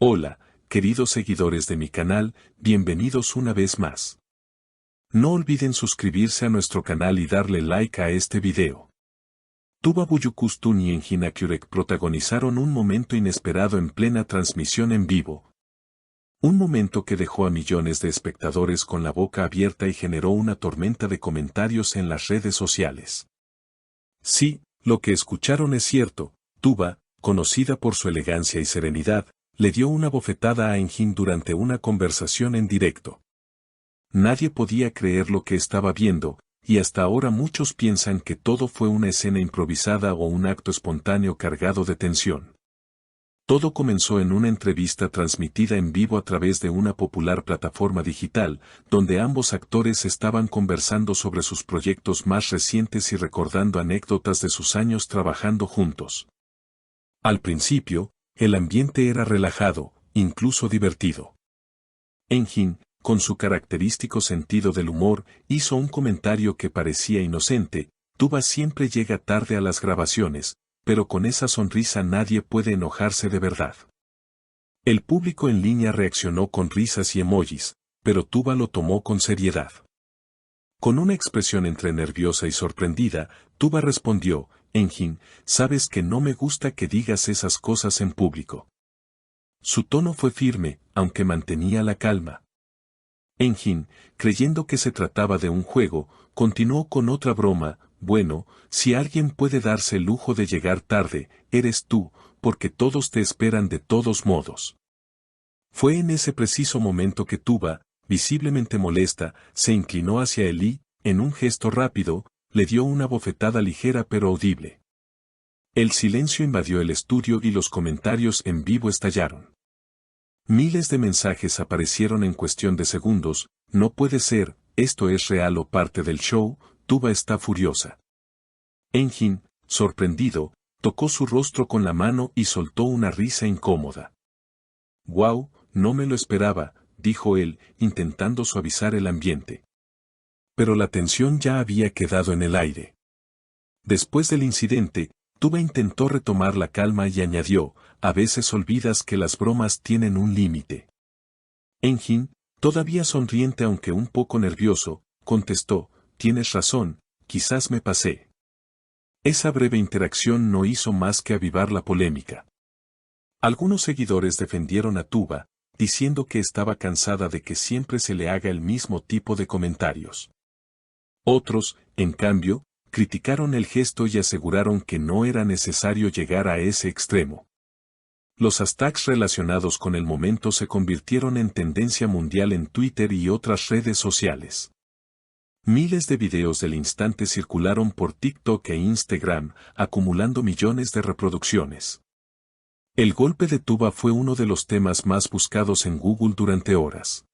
Hola, queridos seguidores de mi canal, bienvenidos una vez más. No olviden suscribirse a nuestro canal y darle like a este video. Tuba Büyüküstün y Engin Akyürek protagonizaron un momento inesperado en plena transmisión en vivo. Un momento que dejó a millones de espectadores con la boca abierta y generó una tormenta de comentarios en las redes sociales. Sí, lo que escucharon es cierto. Tuba, conocida por su elegancia y serenidad, le dio una bofetada a Engin durante una conversación en directo. Nadie podía creer lo que estaba viendo, y hasta ahora muchos piensan que todo fue una escena improvisada o un acto espontáneo cargado de tensión. Todo comenzó en una entrevista transmitida en vivo a través de una popular plataforma digital, donde ambos actores estaban conversando sobre sus proyectos más recientes y recordando anécdotas de sus años trabajando juntos. Al principio, el ambiente era relajado, incluso divertido. Engin, con su característico sentido del humor, hizo un comentario que parecía inocente: Tuba siempre llega tarde a las grabaciones, pero con esa sonrisa nadie puede enojarse de verdad. El público en línea reaccionó con risas y emojis, pero Tuba lo tomó con seriedad. Con una expresión entre nerviosa y sorprendida, Tuba respondió: Engin, sabes que no me gusta que digas esas cosas en público. Su tono fue firme, aunque mantenía la calma. Engin, creyendo que se trataba de un juego, continuó con otra broma: bueno, si alguien puede darse el lujo de llegar tarde, eres tú, porque todos te esperan de todos modos. Fue en ese preciso momento que Tuba, visiblemente molesta, se inclinó hacia él y, en un gesto rápido, le dio una bofetada ligera pero audible. El silencio invadió el estudio y los comentarios en vivo estallaron. Miles de mensajes aparecieron en cuestión de segundos: no puede ser, esto es real o parte del show, Tuba está furiosa. Engin, sorprendido, tocó su rostro con la mano y soltó una risa incómoda. «Guau, no me lo esperaba», dijo él, intentando suavizar el ambiente. Pero la tensión ya había quedado en el aire. Después del incidente, Tuba intentó retomar la calma y añadió: a veces olvidas que las bromas tienen un límite. Engin, todavía sonriente aunque un poco nervioso, contestó: tienes razón, quizás me pasé. Esa breve interacción no hizo más que avivar la polémica. Algunos seguidores defendieron a Tuba, diciendo que estaba cansada de que siempre se le haga el mismo tipo de comentarios. Otros, en cambio, criticaron el gesto y aseguraron que no era necesario llegar a ese extremo. Los hashtags relacionados con el momento se convirtieron en tendencia mundial en Twitter y otras redes sociales. Miles de videos del instante circularon por TikTok e Instagram, acumulando millones de reproducciones. El golpe de Tuba fue uno de los temas más buscados en Google durante horas.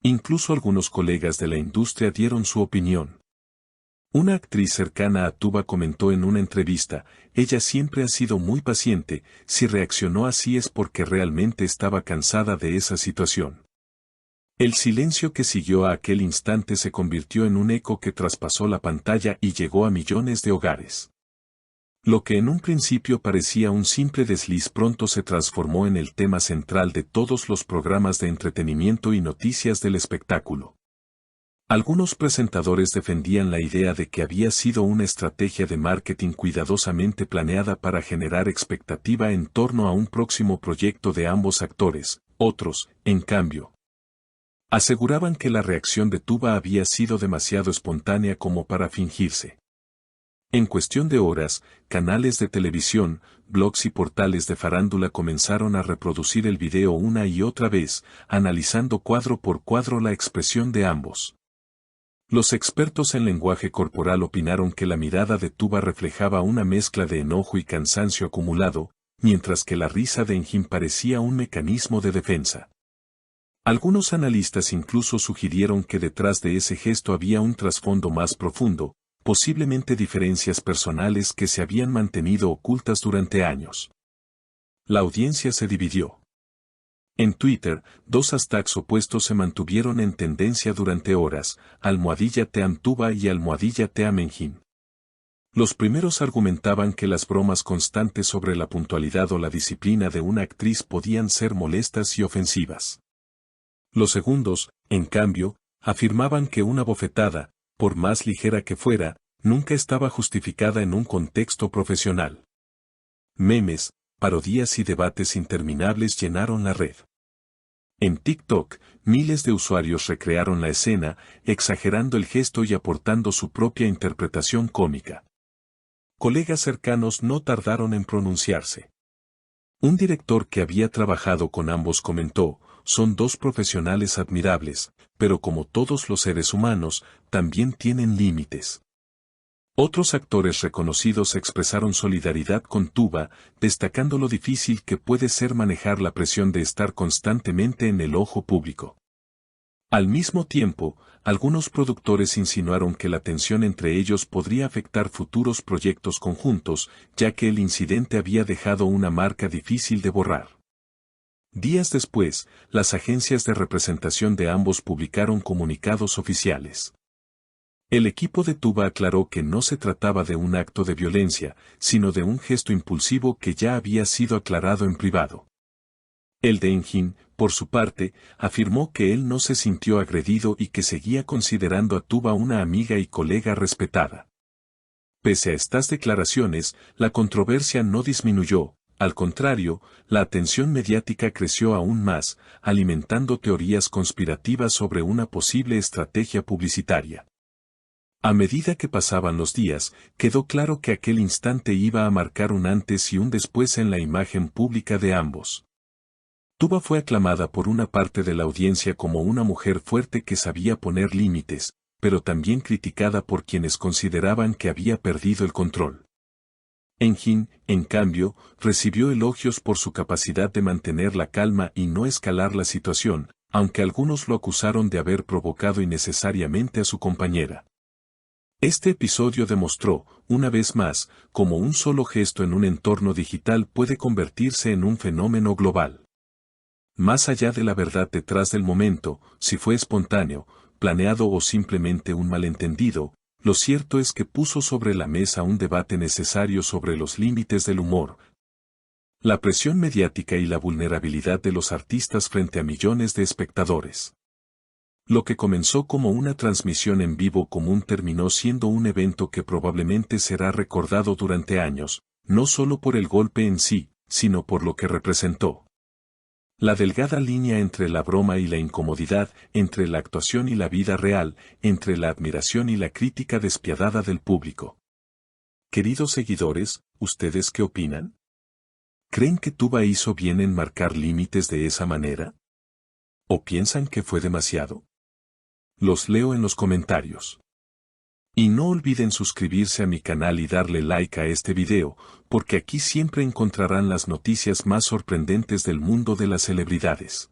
Incluso algunos colegas de la industria dieron su opinión. Una actriz cercana a Tuba comentó en una entrevista: ella siempre ha sido muy paciente, si reaccionó así es porque realmente estaba cansada de esa situación. El silencio que siguió a aquel instante se convirtió en un eco que traspasó la pantalla y llegó a millones de hogares. Lo que en un principio parecía un simple desliz pronto se transformó en el tema central de todos los programas de entretenimiento y noticias del espectáculo. Algunos presentadores defendían la idea de que había sido una estrategia de marketing cuidadosamente planeada para generar expectativa en torno a un próximo proyecto de ambos actores. Otros, en cambio, aseguraban que la reacción de Tuba había sido demasiado espontánea como para fingirse. En cuestión de horas, canales de televisión, blogs y portales de farándula comenzaron a reproducir el video una y otra vez, analizando cuadro por cuadro la expresión de ambos. Los expertos en lenguaje corporal opinaron que la mirada de Tuba reflejaba una mezcla de enojo y cansancio acumulado, mientras que la risa de Engin parecía un mecanismo de defensa. Algunos analistas incluso sugirieron que detrás de ese gesto había un trasfondo más profundo, posiblemente diferencias personales que se habían mantenido ocultas durante años. La audiencia se dividió. En Twitter, dos hashtags opuestos se mantuvieron en tendencia durante horas: #TeamTuba y #TeamEngin. Los primeros argumentaban que las bromas constantes sobre la puntualidad o la disciplina de una actriz podían ser molestas y ofensivas. Los segundos, en cambio, afirmaban que una bofetada, por más ligera que fuera, nunca estaba justificada en un contexto profesional. Memes, parodias y debates interminables llenaron la red. En TikTok, miles de usuarios recrearon la escena, exagerando el gesto y aportando su propia interpretación cómica. Colegas cercanos no tardaron en pronunciarse. Un director que había trabajado con ambos comentó: son dos profesionales admirables, pero como todos los seres humanos, también tienen límites. Otros actores reconocidos expresaron solidaridad con Tuba, destacando lo difícil que puede ser manejar la presión de estar constantemente en el ojo público. Al mismo tiempo, algunos productores insinuaron que la tensión entre ellos podría afectar futuros proyectos conjuntos, ya que el incidente había dejado una marca difícil de borrar. Días después, las agencias de representación de ambos publicaron comunicados oficiales. El equipo de Tuba aclaró que no se trataba de un acto de violencia, sino de un gesto impulsivo que ya había sido aclarado en privado. El de Engin, por su parte, afirmó que él no se sintió agredido y que seguía considerando a Tuba una amiga y colega respetada. Pese a estas declaraciones, la controversia no disminuyó, al contrario, la atención mediática creció aún más, alimentando teorías conspirativas sobre una posible estrategia publicitaria. A medida que pasaban los días, quedó claro que aquel instante iba a marcar un antes y un después en la imagen pública de ambos. Tuba fue aclamada por una parte de la audiencia como una mujer fuerte que sabía poner límites, pero también criticada por quienes consideraban que había perdido el control. Engin, en cambio, recibió elogios por su capacidad de mantener la calma y no escalar la situación, aunque algunos lo acusaron de haber provocado innecesariamente a su compañera. Este episodio demostró, una vez más, cómo un solo gesto en un entorno digital puede convertirse en un fenómeno global. Más allá de la verdad detrás del momento, si fue espontáneo, planeado o simplemente un malentendido, lo cierto es que puso sobre la mesa un debate necesario sobre los límites del humor, la presión mediática y la vulnerabilidad de los artistas frente a millones de espectadores. Lo que comenzó como una transmisión en vivo común terminó siendo un evento que probablemente será recordado durante años, no solo por el golpe en sí, sino por lo que representó. La delgada línea entre la broma y la incomodidad, entre la actuación y la vida real, entre la admiración y la crítica despiadada del público. Queridos seguidores, ¿ustedes qué opinan? ¿Creen que Tuba hizo bien en marcar límites de esa manera? ¿O piensan que fue demasiado? Los leo en los comentarios. Y no olviden suscribirse a mi canal y darle like a este video, porque aquí siempre encontrarán las noticias más sorprendentes del mundo de las celebridades.